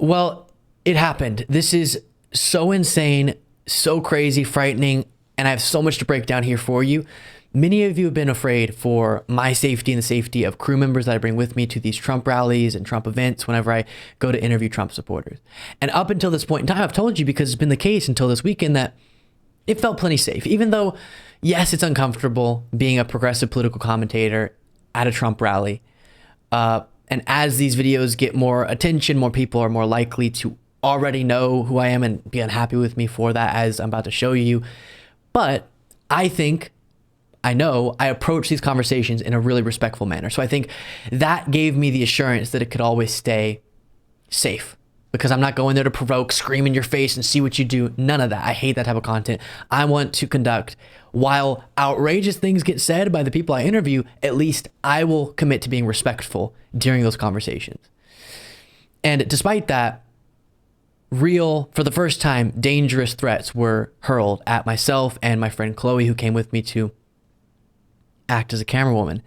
Well, it happened. This is so insane, so crazy, frightening, and I have so much to break down here for you. Many of you have been afraid for my safety and the safety of crew members that I bring with me to these Trump rallies and Trump events whenever I go to interview Trump supporters. And up until this point in time, I've told you, because it's been the case until this weekend, that it felt plenty safe. Even though, yes, it's uncomfortable being a progressive political commentator at a Trump rally. And as these videos get more attention, more people are more likely to already know who I am and be unhappy with me for that, as I'm about to show you. But I know I approach these conversations in a really respectful manner. So I think that gave me the assurance that it could always stay safe, because I'm not going there to provoke, scream in your face and see what you do. None of that. I hate that type of content. I want to conduct, while outrageous things get said by the people I interview, at least I will commit to being respectful during those conversations. And despite that, real, for the first time, dangerous threats were hurled at myself and my friend Chloe, who came with me to act as a camerawoman.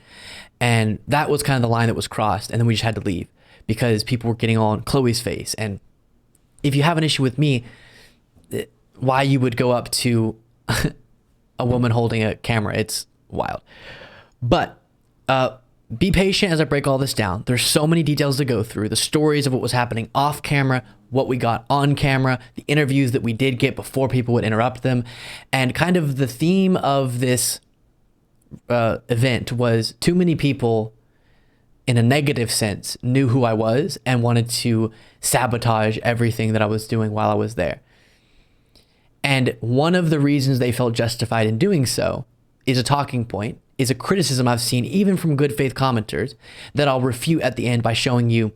And that was kind of the line that was crossed. And then we just had to leave because people were getting all in Chloe's face. And if you have an issue with me, why you would go up to a woman holding a camera, it's wild. But be patient as I break all this down. There's so many details to go through. The stories of what was happening off camera, what we got on camera, the interviews that we did get before people would interrupt them. And kind of the theme of this event was too many people, in a negative sense, knew who I was and wanted to sabotage everything that I was doing while I was there. And one of the reasons they felt justified in doing so is a talking point, is a criticism I've seen even from good faith commenters that I'll refute at the end by showing you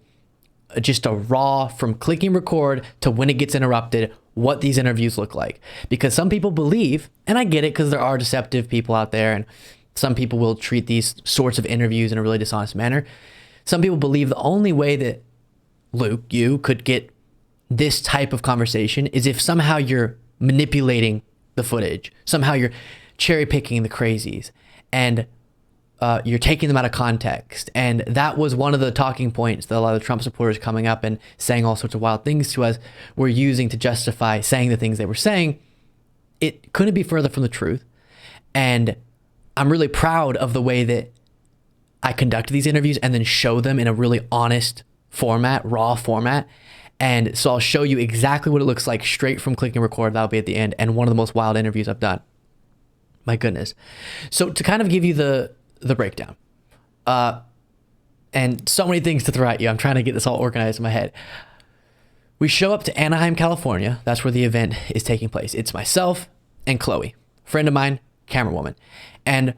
just a raw, from clicking record to when it gets interrupted, what these interviews look like. Because some people believe, and I get it because there are deceptive people out there, and some people will treat these sorts of interviews in a really dishonest manner. Some people believe the only way that Luke, you could get this type of conversation is if somehow you're manipulating the footage. Somehow you're cherry picking the crazies and you're taking them out of context. And that was one of the talking points that a lot of the Trump supporters coming up and saying all sorts of wild things to us were using to justify saying the things they were saying. It couldn't be further from the truth. And I'm really proud of the way that I conduct these interviews and then show them in a really honest format, raw format. And so I'll show you exactly what it looks like straight from clicking record. That'll be at the end. And one of the most wild interviews I've done. My goodness. So to kind of give you the breakdown, and so many things to throw at you. I'm trying to get this all organized in my head. We show up to Anaheim, California. That's where the event is taking place. It's myself and Chloe, friend of mine, camerawoman. And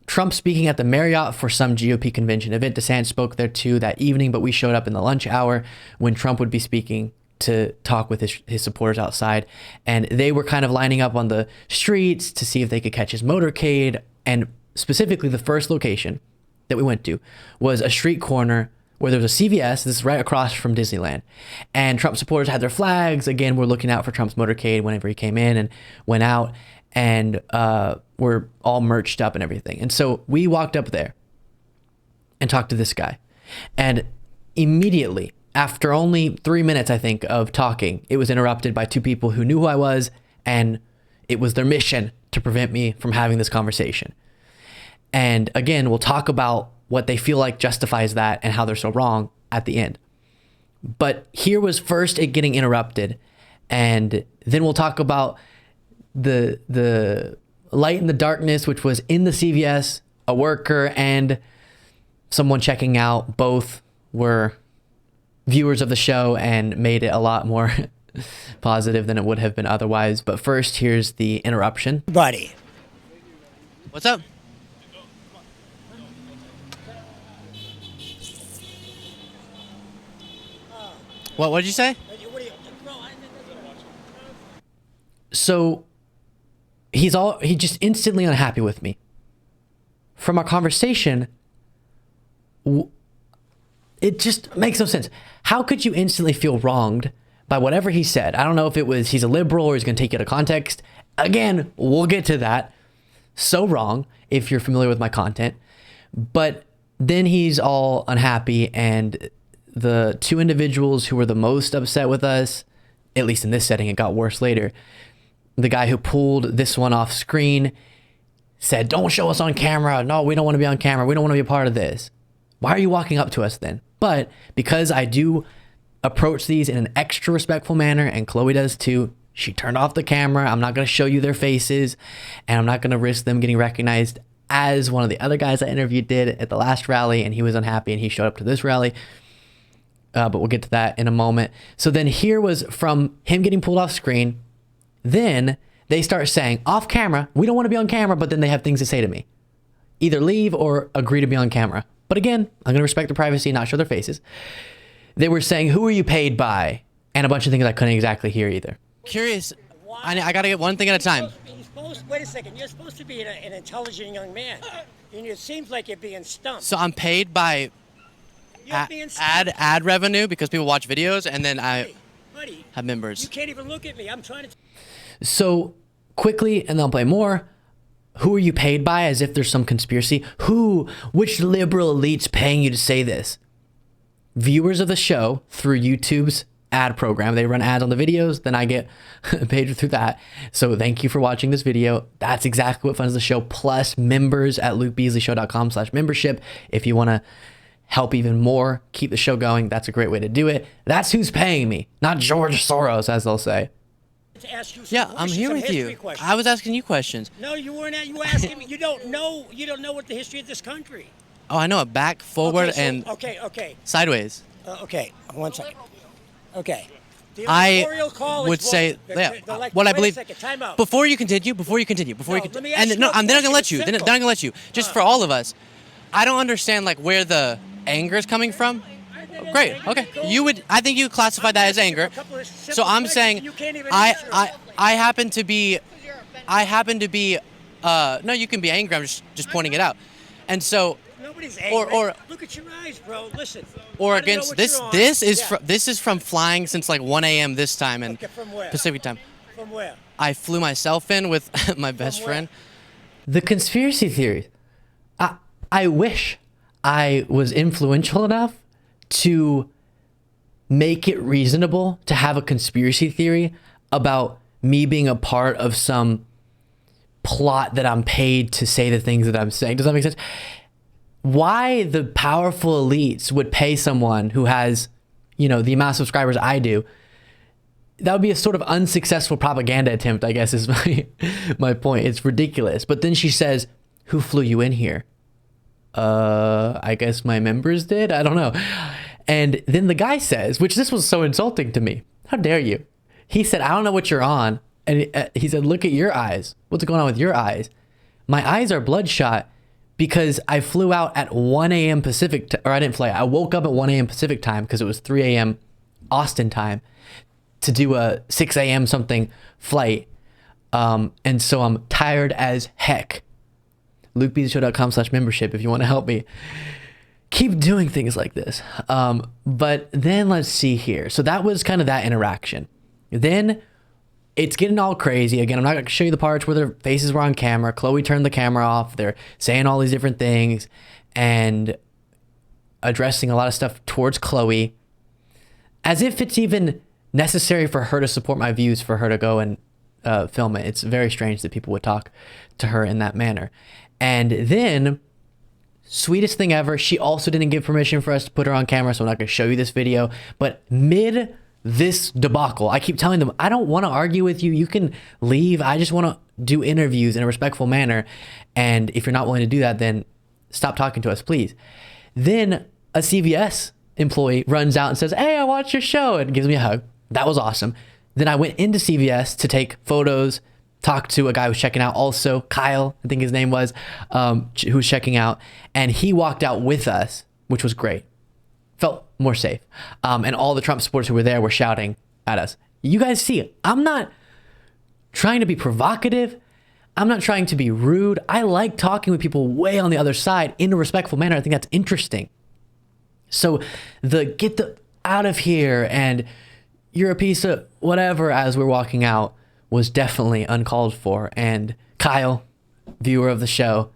Trump speaking at the Marriott for some GOP convention event. DeSantis spoke there too that evening, but we showed up in the lunch hour when Trump would be speaking to talk with his supporters outside. And they were kind of lining up on the streets to see if they could catch his motorcade. And specifically, the first location that we went to was a street corner where there was a CVS. This is right across from Disneyland. And Trump supporters had their flags. Again, we're looking out for Trump's motorcade whenever he came in and went out. And we're all merched up and everything. And so we walked up there and talked to this guy. And immediately, after only 3 minutes, I think, of talking, it was interrupted by two people who knew who I was, and it was their mission to prevent me from having this conversation. And again, we'll talk about what they feel like justifies that and how they're so wrong at the end. But here was first it getting interrupted, and then we'll talk about the light in the darkness, which was in the CVS, a worker and someone checking out. Both were viewers of the show and made it a lot more positive than it would have been otherwise. But first, here's the interruption. Buddy. What's up? What did you say? So he's just instantly unhappy with me. From our conversation, it just makes no sense. How could you instantly feel wronged by whatever he said? I don't know if it was he's a liberal or he's going to take it out of context. Again, we'll get to that. So wrong if you're familiar with my content. But then he's all unhappy and the two individuals who were the most upset with us, at least in this setting, it got worse later. The guy who pulled this one off screen said, "Don't show us on camera. No, we don't want to be on camera. We don't want to be a part of this." Why are you walking up to us then? But because I do approach these in an extra respectful manner, and Chloe does too, she turned off the camera. I'm not going to show you their faces, and I'm not going to risk them getting recognized as one of the other guys I interviewed did at the last rally, and he was unhappy and he showed up to this rally. But we'll get to that in a moment. So then here was from him getting pulled off screen. Then they start saying off camera, we don't want to be on camera, but then they have things to say to me. Either leave or agree to be on camera. But again, I'm going to respect their privacy and not show their faces. They were saying, "Who are you paid by?" And a bunch of things I couldn't exactly hear either. Curious. I got to get one thing at a time. Wait a second. You're supposed to be an intelligent young man. And it seems like you're being stumped. So I'm paid by ad revenue because people watch videos, and then I Buddy, have members. you can't even look at me. I'm trying to... So quickly, and then I'll play more. Who are you paid by? As if there's some conspiracy. Which liberal elite's paying you to say this? Viewers of the show through YouTube's ad program. They run ads on the videos, then I get paid through that. So thank you for watching this video. That's exactly what funds the show, plus members at lukebeasleyshow.com/membership. If you want to help even more, keep the show going, that's a great way to do it. That's who's paying me, not George Soros, as they'll say. to ask you some Yeah, I'm questions, here some with history you. questions. I was asking you questions. No, you weren't. You were asking me. You don't know. You don't know what the history of this country. Oh, I know it. Back, forward, Okay, so- and okay. sideways. Okay. 1 second. Okay. The I electoral college would say, vote, yeah, the what I wait a believe. second, time out. Before you continue, No, let me ask and you no, a I'm then I'm gonna question. let you. It's Then I'm simple. gonna let you. Just for all of us, I don't understand like where the anger is coming from. Great. Okay. I think you classified that as anger. So I'm saying, I happen to be, no, you can be angry. I'm just pointing it out. And so, Nobody's angry. or look at your eyes, bro. Listen. or I don't know against what this, you're on. this is from flying since like 1 a.m. this time and Okay, from where? Pacific time. From where? I flew myself in with my best where? friend. The conspiracy theories. I wish I was influential enough to make it reasonable to have a conspiracy theory about me being a part of some plot that I'm paid to say the things that I'm saying. Does that make sense? Why the powerful elites would pay someone who has, the amount of subscribers I do, that would be a sort of unsuccessful propaganda attempt, I guess, is my point. It's ridiculous. But then she says, "Who flew you in here?" I guess my members did? I don't know. And then the guy says, which this was so insulting to me. How dare you? He said, "I don't know what you're on." And he said, "Look at your eyes. What's going on with your eyes?" My eyes are bloodshot because I flew out at 1 a.m. Pacific, or I didn't fly. I woke up at 1 a.m. Pacific time because it was 3 a.m. Austin time to do a 6 a.m. something flight. And so I'm tired as heck. LukeBeasleyshow.com/membership if you want to help me keep doing things like this. But then let's see here. So that was kind of that interaction. Then it's getting all crazy. Again, I'm not going to show you the parts where their faces were on camera. Chloe turned the camera off. They're saying all these different things and addressing a lot of stuff towards Chloe as if it's even necessary for her to support my views, for her to go and film it. It's very strange that people would talk to her in that manner. And then, sweetest thing ever, she also didn't give permission for us to put her on camera, so I'm not going to show you this video. But mid this debacle, I keep telling them, I don't want to argue with you. You can leave. I just want to do interviews in a respectful manner. And if you're not willing to do that, then stop talking to us, please. Then a CVS employee runs out and says, "Hey, I watched your show," and gives me a hug. That was awesome. Then I went into CVS to take photos, talked to a guy who was checking out also, Kyle, I think his name was, who was checking out, and he walked out with us, which was great. Felt more safe. And all the Trump supporters who were there were shouting at us. You guys see, I'm not trying to be provocative. I'm not trying to be rude. I like talking with people way on the other side in a respectful manner. I think that's interesting. So get the out of here and you're a piece of whatever as we're walking out was definitely uncalled for. And Kyle, viewer of the show,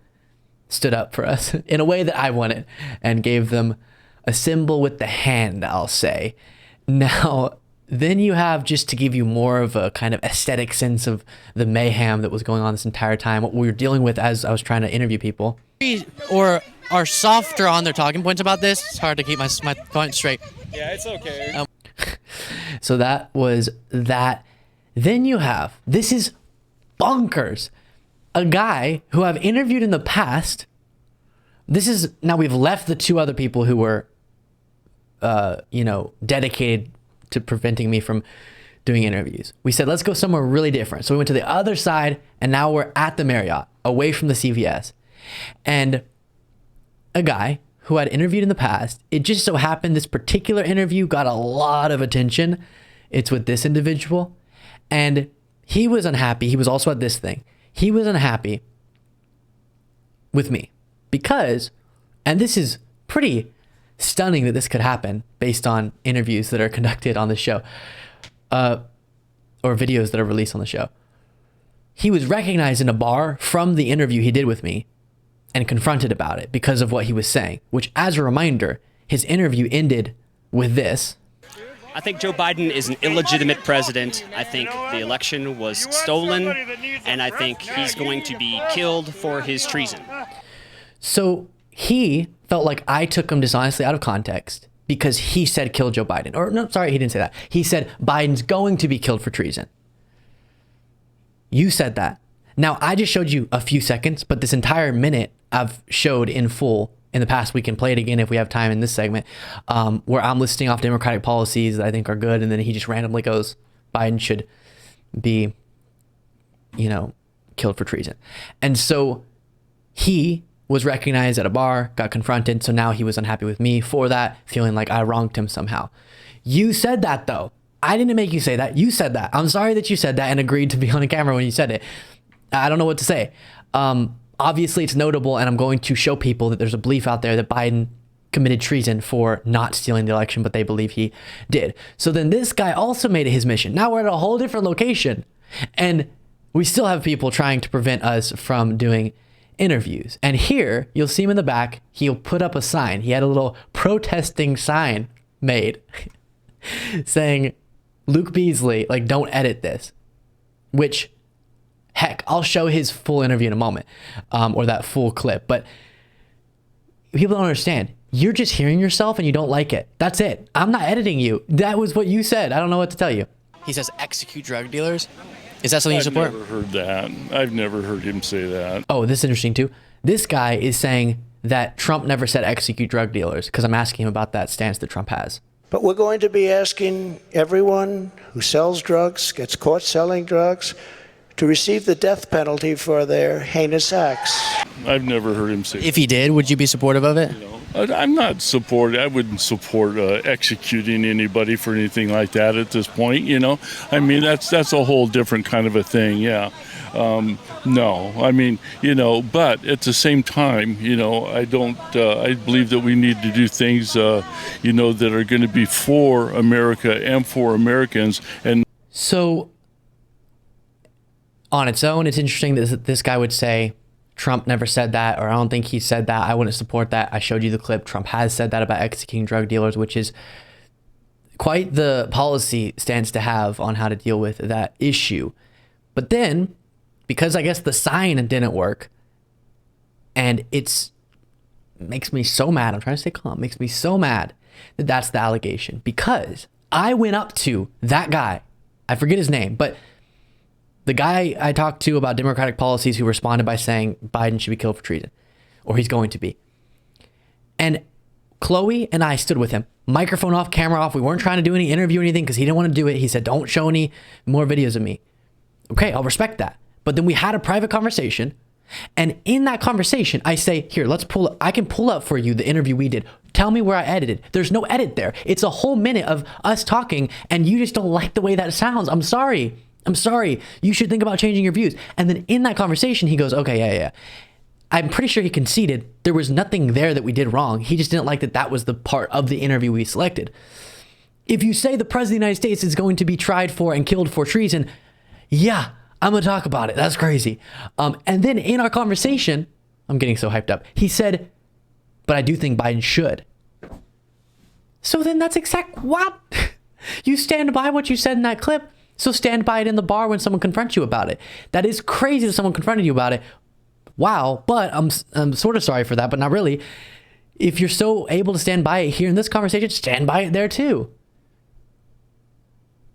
stood up for us in a way that I wanted and gave them a symbol with the hand, I'll say. Now, then you have, just to give you more of a kind of aesthetic sense of the mayhem that was going on this entire time, what we were dealing with as I was trying to interview people. Or are softer on their talking points about this. It's hard to keep my point straight. Yeah, it's okay. So that was that. Then you have, this is bonkers, a guy who I've interviewed in the past. This is, now we've left the two other people who were, dedicated to preventing me from doing interviews. We said, let's go somewhere really different. So we went to the other side, and now we're at the Marriott, away from the CVS. And a guy who I'd interviewed in the past, it just so happened this particular interview got a lot of attention. It's with this individual. And he was unhappy. He was also at this thing. He was unhappy with me because, and this is pretty stunning that this could happen based on interviews that are conducted on the show, or videos that are released on the show. He was recognized in a bar from the interview he did with me and confronted about it because of what he was saying, which, as a reminder, his interview ended with this. I think Joe Biden is an illegitimate president. I think the election was stolen, and I think he's going to be killed for his treason. So he felt like I took him dishonestly out of context because he said kill Joe Biden. Or no, sorry, he didn't say that. He said Biden's going to be killed for treason. You said that. Now, I just showed you a few seconds, but this entire minute I've showed in full in the past. We can play it again if we have time in this segment, where I'm listing off Democratic policies that I think are good, and then he just randomly goes, Biden should be, killed for treason. And so he was recognized at a bar, got confronted, so now he was unhappy with me for that, feeling like I wronged him somehow. You said that, though. I didn't make you say that. You said that. I'm sorry that you said that and agreed to be on the camera when you said it. I don't know what to say. Obviously, it's notable, and I'm going to show people that there's a belief out there that Biden committed treason for not stealing the election, but they believe he did. So then this guy also made it his mission. Now we're at a whole different location, and we still have people trying to prevent us from doing interviews. And here, you'll see him in the back. He'll put up a sign. He had a little protesting sign made saying, Luke Beasley, don't edit this, which... Heck, I'll show his full interview in a moment, or that full clip. But people don't understand. You're just hearing yourself and you don't like it. That's it. I'm not editing you. That was what you said. I don't know what to tell you. He says execute drug dealers. Is that something you support? I've never heard that. I've never heard him say that. Oh, this is interesting too. This guy is saying that Trump never said execute drug dealers because I'm asking him about that stance that Trump has. But we're going to be asking everyone who sells drugs, gets caught selling drugs, to receive the death penalty for their heinous acts. I've never heard him say If he did, would you be supportive of it? I'm not I wouldn't support executing anybody for anything like that at this point, I mean, that's a whole different kind of a thing, yeah. No, I mean, but at the same time, I believe that we need to do things, that are going to be for America and for Americans. And so on its own, it's interesting that this guy would say Trump never said that, or I don't think he said that. I wouldn't support that. I showed you the clip. Trump has said that about executing drug dealers, which is quite the policy stance to have on how to deal with that issue. But then, because I guess the sign didn't work, and makes me so mad. I'm trying to stay calm. Makes me so mad that that's the allegation, because I went up to that guy. I forget his name, but the guy I talked to about Democratic policies who responded by saying Biden should be killed for treason, or he's going to be. And Chloe and I stood with him, microphone off, camera off. We weren't trying to do any interview or anything because he didn't want to do it. He said, don't show any more videos of me. Okay, I'll respect that. But then we had a private conversation. And in that conversation, I say, here, I can pull up for you the interview we did. Tell me where I edited. There's no edit there. It's a whole minute of us talking, and you just don't like the way that sounds. I'm sorry. You should think about changing your views. And then in that conversation, he goes, okay, yeah. I'm pretty sure he conceded there was nothing there that we did wrong. He just didn't like that was the part of the interview we selected. If you say the president of the United States is going to be tried for and killed for treason, yeah, I'm going to talk about it. That's crazy. And then in our conversation, I'm getting so hyped up. He said, but I do think Biden should. So then that's what? You stand by what you said in that clip, so stand by it in the bar when someone confronts you about it. That is crazy that someone confronted you about it. Wow, but I'm sort of sorry for that, but not really. If you're so able to stand by it here in this conversation, stand by it there too.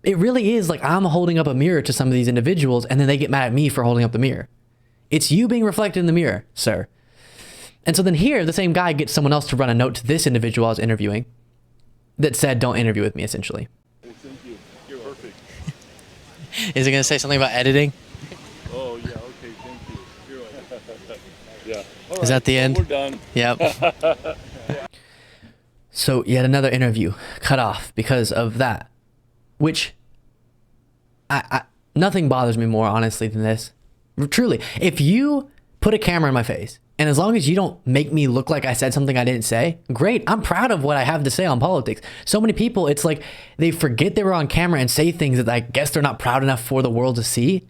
It really is like I'm holding up a mirror to some of these individuals, and then they get mad at me for holding up the mirror. It's you being reflected in the mirror, sir. And so then here, the same guy gets someone else to run a note to this individual I was interviewing that said, don't interview with me, essentially. Thank you. You're perfect. Is he going to say something about editing? Oh, yeah, okay, thank you. You're welcome. Yeah. All Is that the end? We're done. Yep. So yet another interview cut off because of that, which nothing bothers me more, honestly, than this. Truly, if you put a camera in my face, and as long as you don't make me look like I said something I didn't say, great. I'm proud of what I have to say on politics. So many people, it's like they forget they were on camera and say things that I guess they're not proud enough for the world to see.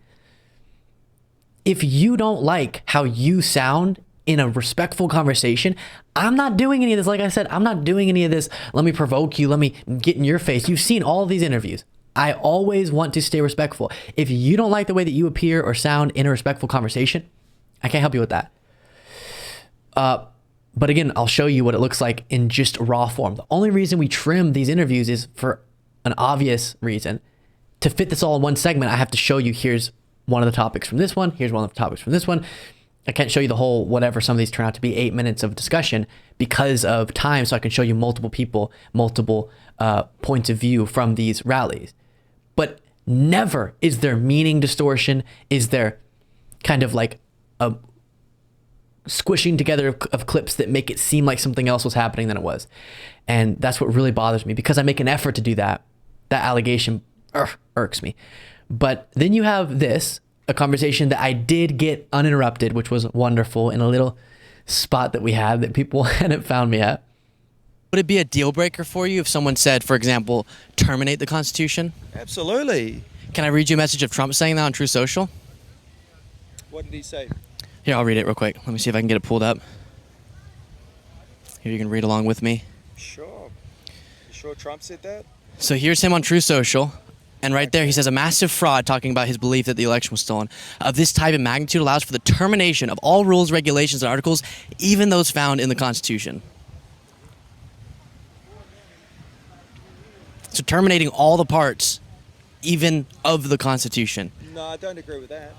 If you don't like how you sound in a respectful conversation, I'm not doing any of this. Like I said, I'm not doing any of this. Let me provoke you. Let me get in your face. You've seen all of these interviews. I always want to stay respectful. If you don't like the way that you appear or sound in a respectful conversation, I can't help you with that. But again, I'll show you what it looks like in just raw form. The only reason we trim these interviews is for an obvious reason. To fit this all in one segment, I have to show you here's one of the topics from this one. Here's one of the topics from this one. I can't show you the whole, whatever some of these turn out to be, 8 minutes of discussion because of time. So I can show you multiple people, multiple points of view from these rallies. But never is there meaning distortion. Is there kind of like a squishing together of clips that make it seem like something else was happening than it was. And that's what really bothers me because I make an effort to do that. That allegation irks me. But then you have this, a conversation that I did get uninterrupted, which was wonderful in a little spot that we had that people hadn't found me at. Would it be a deal breaker for you if someone said, for example, terminate the Constitution? Absolutely. Can I read you a message of Trump saying that on True Social? What did he say? Here, I'll read it real quick. Let me see if I can get it pulled up. Here, you can read along with me. Sure. You sure Trump said that? So here's him on True Social. And right there, he says, a massive fraud, talking about his belief that the election was stolen. Of this type and magnitude allows for the termination of all rules, regulations, and articles, even those found in the Constitution. So terminating all the parts, even of the Constitution. No, I don't agree with that.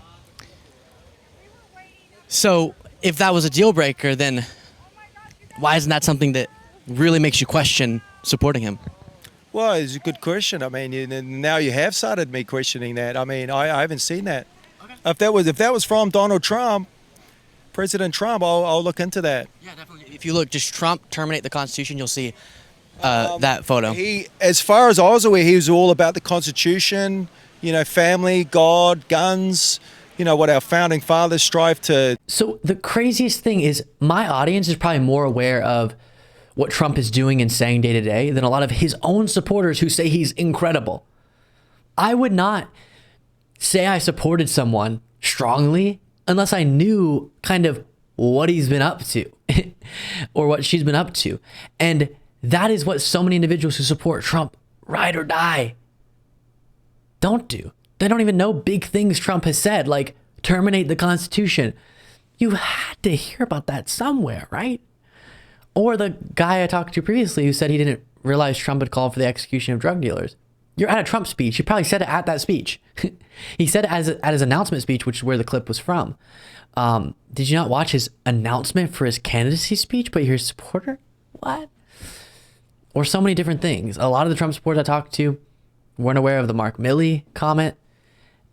So if that was a deal breaker, then why isn't that something that really makes you question supporting him? Well, it's a good question. I mean, now you have started me questioning that. I mean, I haven't seen that. Okay. If that was from Donald Trump, President Trump, I'll look into that. Yeah, definitely. If you look, just Trump terminate the Constitution, you'll see that photo. As far as I was aware, he was all about the Constitution, family, God, guns, what our founding fathers strive to. So the craziest thing is my audience is probably more aware of what Trump is doing and saying day to day than a lot of his own supporters who say he's incredible. I would not say I supported someone strongly unless I knew kind of what he's been up to or what she's been up to. And that is what so many individuals who support Trump, ride or die, don't do. They don't even know big things Trump has said, like terminate the Constitution. You had to hear about that somewhere, right? Or the guy I talked to previously who said he didn't realize Trump had called for the execution of drug dealers. You're at a Trump speech. He probably said it at that speech. He said it at his announcement speech, which is where the clip was from. Did you not watch his announcement for his candidacy speech, but you're a supporter? What? Or so many different things. A lot of the Trump supporters I talked to weren't aware of the Mark Milley comment,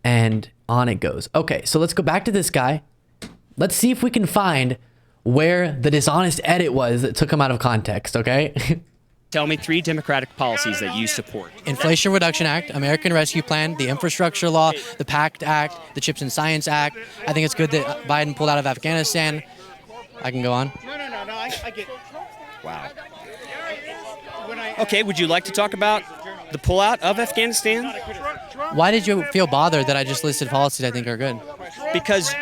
and on it goes. Okay, so let's go back to this guy. Let's see if we can find where the dishonest edit was that took him out of context, okay? Tell me 3 Democratic policies that you support. Inflation Reduction Act, American Rescue Plan, the Infrastructure Law, the PACT Act, the Chips and Science Act. I think it's good that Biden pulled out of Afghanistan. I can go on. No, I get. Wow. Okay, would you like to talk about the pullout of Afghanistan? Why did you feel bothered that I just listed policies I think are good? Because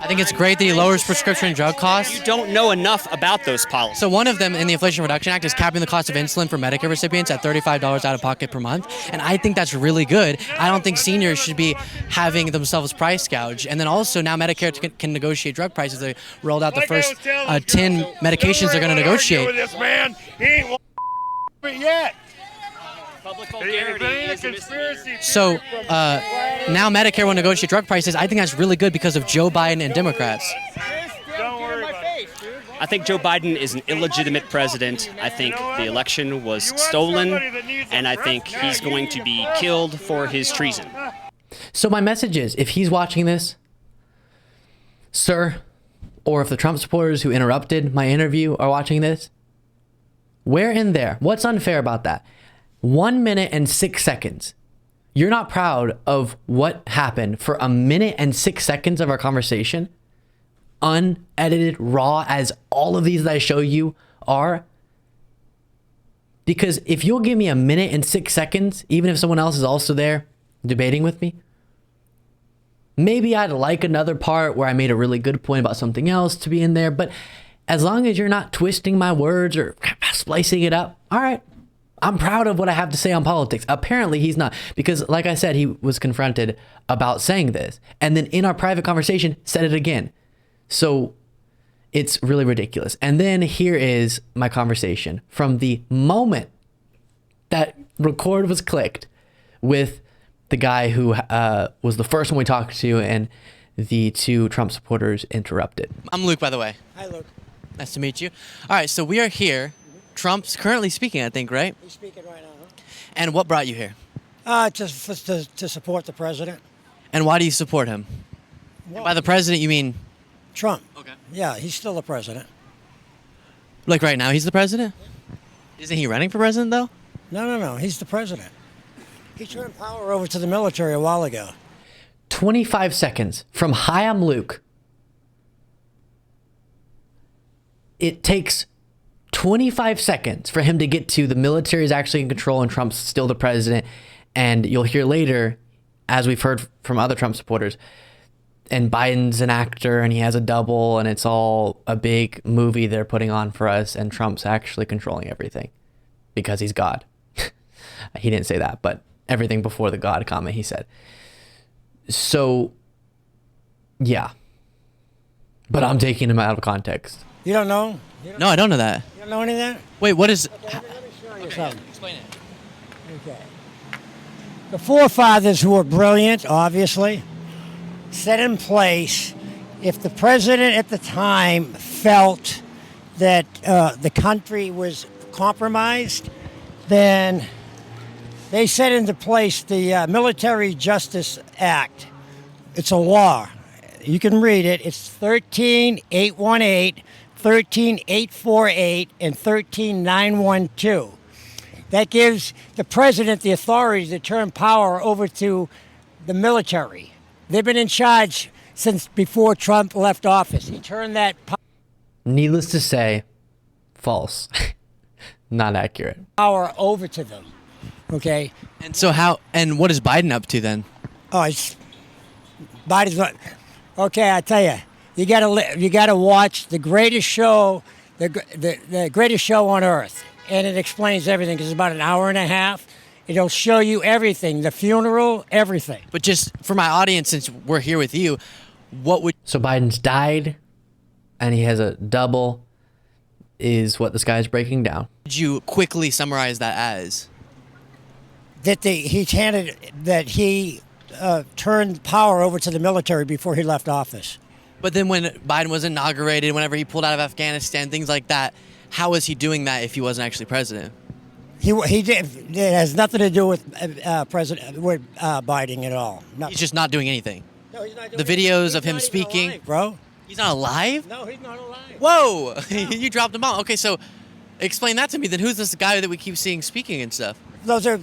I think it's great that he lowers prescription drug costs. You don't know enough about those policies. So one of them in the Inflation Reduction Act is capping the cost of insulin for Medicare recipients at $35 out of pocket per month, and I think that's really good. I don't think seniors should be having themselves price gouged. And then also now Medicare can negotiate drug prices. They rolled out the first 10 medications they're going to negotiate. This man, he ain't yet. Public vulgarity is a misdemeanor. So now Medicare will negotiate drug prices. I think that's really good because of Joe Biden and Democrats. Don't worry about it. I think Joe Biden is an illegitimate president. I think the election was stolen, and I think he's going to be killed for his treason. So my message is, if he's watching this, sir, or if the Trump supporters who interrupted my interview are watching this, where in there? What's unfair about that? 1 minute and 6 seconds. You're not proud of what happened for a minute and 6 seconds of our conversation? Unedited, raw, as all of these that I show you are? Because if you'll give me a minute and 6 seconds, even if someone else is also there debating with me, maybe I'd like another part where I made a really good point about something else to be in there. But as long as you're not twisting my words or splicing it up, all right. I'm proud of what I have to say on politics. Apparently he's not, because like I said, he was confronted about saying this. And then in our private conversation, said it again. So it's really ridiculous. And then here is my conversation from the moment that record was clicked with the guy who was the first one we talked to, and the two Trump supporters interrupted. I'm Luke, by the way. Hi, Luke. Nice to meet you. All right, so we are here. Trump's currently speaking, I think, right? He's speaking right now, huh? And what brought you here? To support the president. And why do you support him? Well, By the president, you mean Trump. Okay. Yeah, he's still the president. like right now he's the president? Isn't he running for president, though? No. He's the president. He turned power over to the military a while ago. 25 seconds from "Hi, I'm Luke." It takes 25 seconds for him to get to the military is actually in control and Trump's still the president. And you'll hear later, as we've heard from other Trump supporters, and Biden's an actor and he has a double and it's all a big movie they're putting on for us, and Trump's actually controlling everything because he's God. He didn't say that, but everything before the God comment he said. So, yeah. But I'm taking him out of context. You don't know? No, I don't know that. You don't know any of that? Wait, what is... Let me show you something. Explain it. Okay. The forefathers, who were brilliant, obviously, set in place, if the president at the time felt that the country was compromised, then they set into place the Military Justice Act. It's a law. You can read it. It's 13818, 13848, and 13912. That gives the president the authority to turn power over to the military. They've been in charge since before Trump left office. He turned that Needless to say, false. Not accurate. power over to them. Okay? And so how... And what is Biden up to then? Oh, it's Biden's not. Okay, I tell you, you gotta watch the greatest show, the greatest show on earth, and it explains everything. Because it's about an hour and a half. It'll show you everything, the funeral, everything. But just for my audience, since we're here with you, what would... So Biden's died and he has a double, is what this guy's breaking down. Would you quickly summarize that as? That he turned power over to the military before he left office. But then when Biden was inaugurated, whenever he pulled out of Afghanistan, things like that, how was he doing that if he wasn't actually president? He did. It has nothing to do with Biden at all. Nothing. He's just not doing anything. No, he's not The videos of him speaking... alive, bro. He's not alive? No, he's not alive. Whoa! You dropped him out. Okay, so explain that to me. Then who's this guy that we keep seeing speaking and stuff? Those are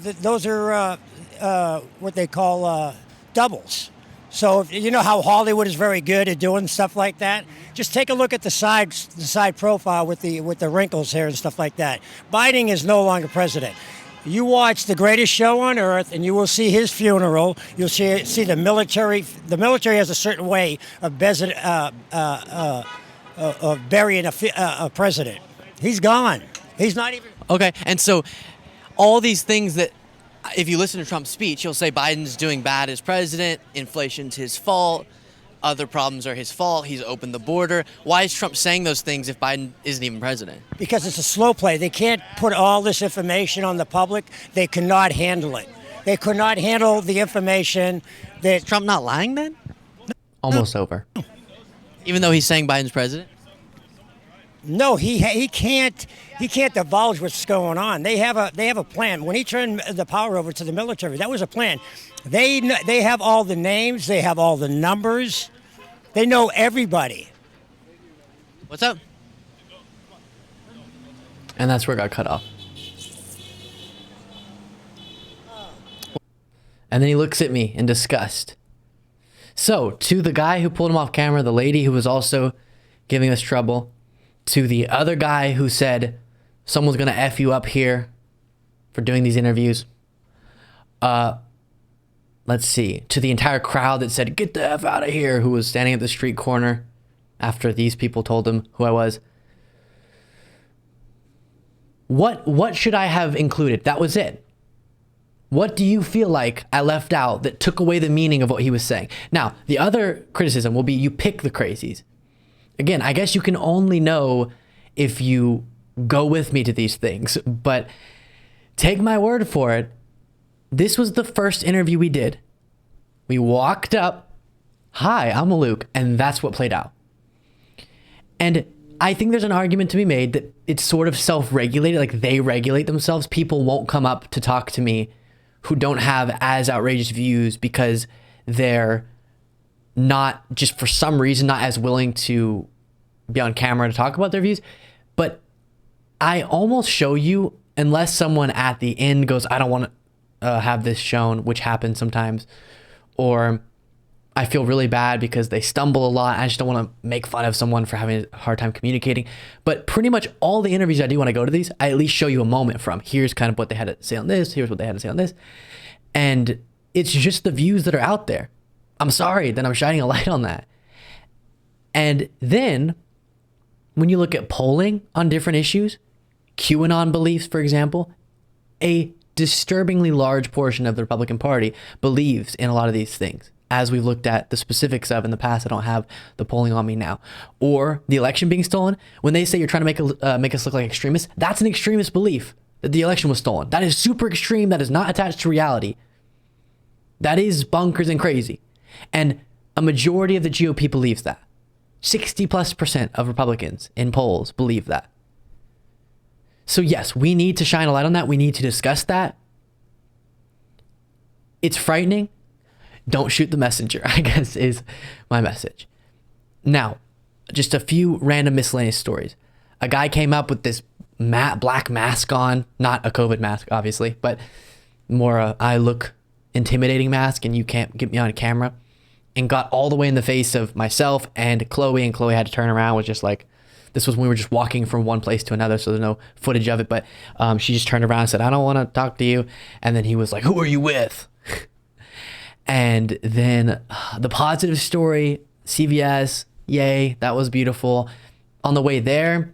what they call doubles. So if, you know how Hollywood is very good at doing stuff like that. Just take a look at the side profile with the wrinkles here and stuff like that. Biden is no longer president. You watch The Greatest Show on Earth, and you will see his funeral. You'll see the military. The military has a certain way of burying a president. He's gone. He's not even. Okay, and so all these things that, if you listen to Trump's speech, he'll say Biden's doing bad as president, inflation's his fault, other problems are his fault, he's opened the border. Why is Trump saying those things if Biden isn't even president? Because it's a slow play. They can't put all this information on the public. They cannot handle it. They could not handle the information that. Is Trump not lying then? Almost over. Even though he's saying Biden's president? No, he can't divulge what's going on. They have a plan. When he turned the power over to the military, that was a plan. They have all the names. They have all the numbers. They know everybody. What's up? And that's where it got cut off. And then he looks at me in disgust. So, to the guy who pulled him off camera, the lady who was also giving us trouble, to the other guy who said, someone's going to F you up here for doing these interviews. Let's see. To the entire crowd that said, get the F out of here, who was standing at the street corner after these people told him who I was. What should I have included? That was it. What do you feel like I left out that took away the meaning of what he was saying? Now, the other criticism will be you pick the crazies. Again, I guess you can only know if you go with me to these things, but take my word for it. This was the first interview we did. We walked up, hi, I'm Luke, and that's what played out. And I think there's an argument to be made that it's sort of self-regulated, like they regulate themselves. People won't come up to talk to me who don't have as outrageous views because they're not, just for some reason, not as willing to be on camera to talk about their views. But I almost show you, unless someone at the end goes, I don't want to have this shown, which happens sometimes, or I feel really bad because they stumble a lot. I just don't want to make fun of someone for having a hard time communicating. But pretty much all the interviews I do when I go to these, I at least show you a moment from, here's kind of what they had to say on this, here's what they had to say on this. And it's just the views that are out there. I'm sorry that I'm shining a light on that. And then when you look at polling on different issues, QAnon beliefs, for example, a disturbingly large portion of the Republican Party believes in a lot of these things, as we've looked at the specifics of in the past. I don't have the polling on me now. Or the election being stolen. When they say you're trying to make us look like extremists, that's an extremist belief that the election was stolen. That is super extreme. That is not attached to reality. That is bonkers and crazy. And a majority of the GOP believes that. 60+% of Republicans in polls believe that. So yes, we need to shine a light on that. We need to discuss that. It's frightening. Don't shoot the messenger, I guess, is my message. Now, just a few random miscellaneous stories. A guy came up with this black mask on, not a COVID mask, obviously, but more I look intimidating mask and you can't get me on camera, and got all the way in the face of myself and Chloe had to turn around, was just like, this was when we were just walking from one place to another, so there's no footage of it, but she just turned around and said, I don't want to talk to you. And then he was like, who are you with? And then the positive story, CVS, yay, that was beautiful. On the way there,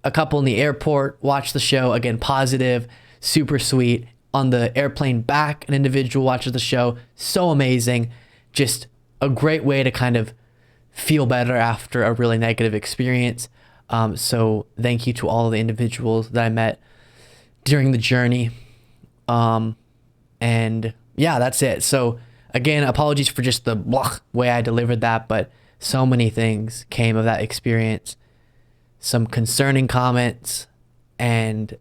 a couple in the airport watched the show, again, positive, super sweet. On the airplane back, an individual watches the show, so amazing. Just a great way to kind of feel better after a really negative experience. So thank you to all of the individuals that I met during the journey. And yeah, that's it. So again, apologies for just the blah way I delivered that, but so many things came of that experience. Some concerning comments, and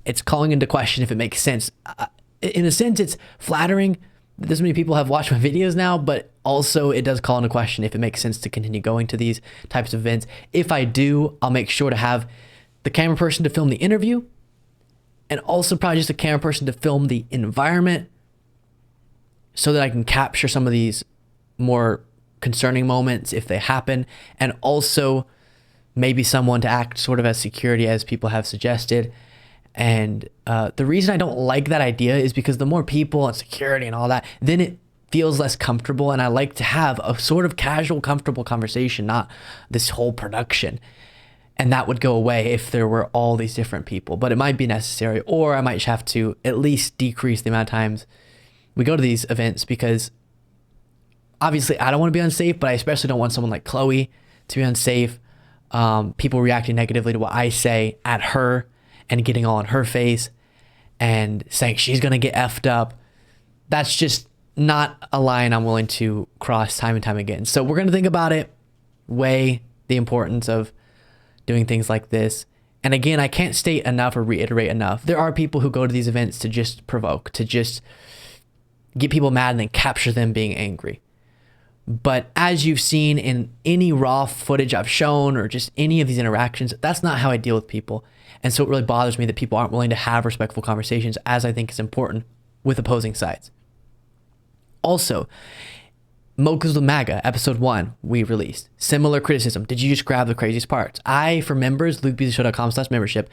it's calling into question if it makes sense. In a sense, it's flattering that this many people have watched my videos now, but also it does call into question if it makes sense to continue going to these types of events. If I do, I'll make sure to have the camera person to film the interview, and also probably just a camera person to film the environment, so that I can capture some of these more concerning moments if they happen, and also maybe someone to act sort of as security, as people have suggested. And the reason I don't like that idea is because the more people and security and all that, then it feels less comfortable. And I like to have a sort of casual, comfortable conversation, not this whole production. And that would go away if there were all these different people, but it might be necessary, or I might have to at least decrease the amount of times we go to these events, because obviously I don't want to be unsafe, but I especially don't want someone like Chloe to be unsafe. People reacting negatively to what I say at her and getting all in her face and saying she's going to get effed up. That's just not a line I'm willing to cross time and time again. So we're going to think about it, weigh the importance of doing things like this. And again, I can't state enough or reiterate enough. There are people who go to these events to just provoke, to just get people mad and then capture them being angry. But as you've seen in any raw footage I've shown or just any of these interactions, that's not how I deal with people. And so it really bothers me that people aren't willing to have respectful conversations, as I think is important with opposing sides. Also, Mocha's with MAGA, episode 1, we released. Similar criticism. Did you just grab the craziest parts? I, for members, lukebeaslyshow.com/membership,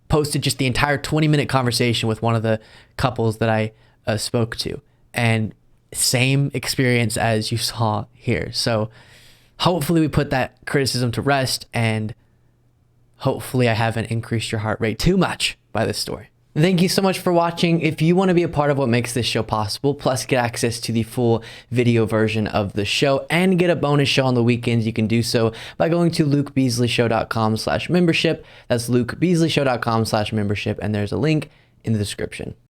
posted just the entire 20-minute conversation with one of the couples that I spoke to. And same experience as you saw here. So hopefully we put that criticism to rest, and hopefully I haven't increased your heart rate too much by this story. Thank you so much for watching. If you want to be a part of what makes this show possible, plus get access to the full video version of the show and get a bonus show on the weekends, you can do so by going to lukebeaslyshow.com/membership. That's lukebeaslyshow.com/membership, and there's a link in the description.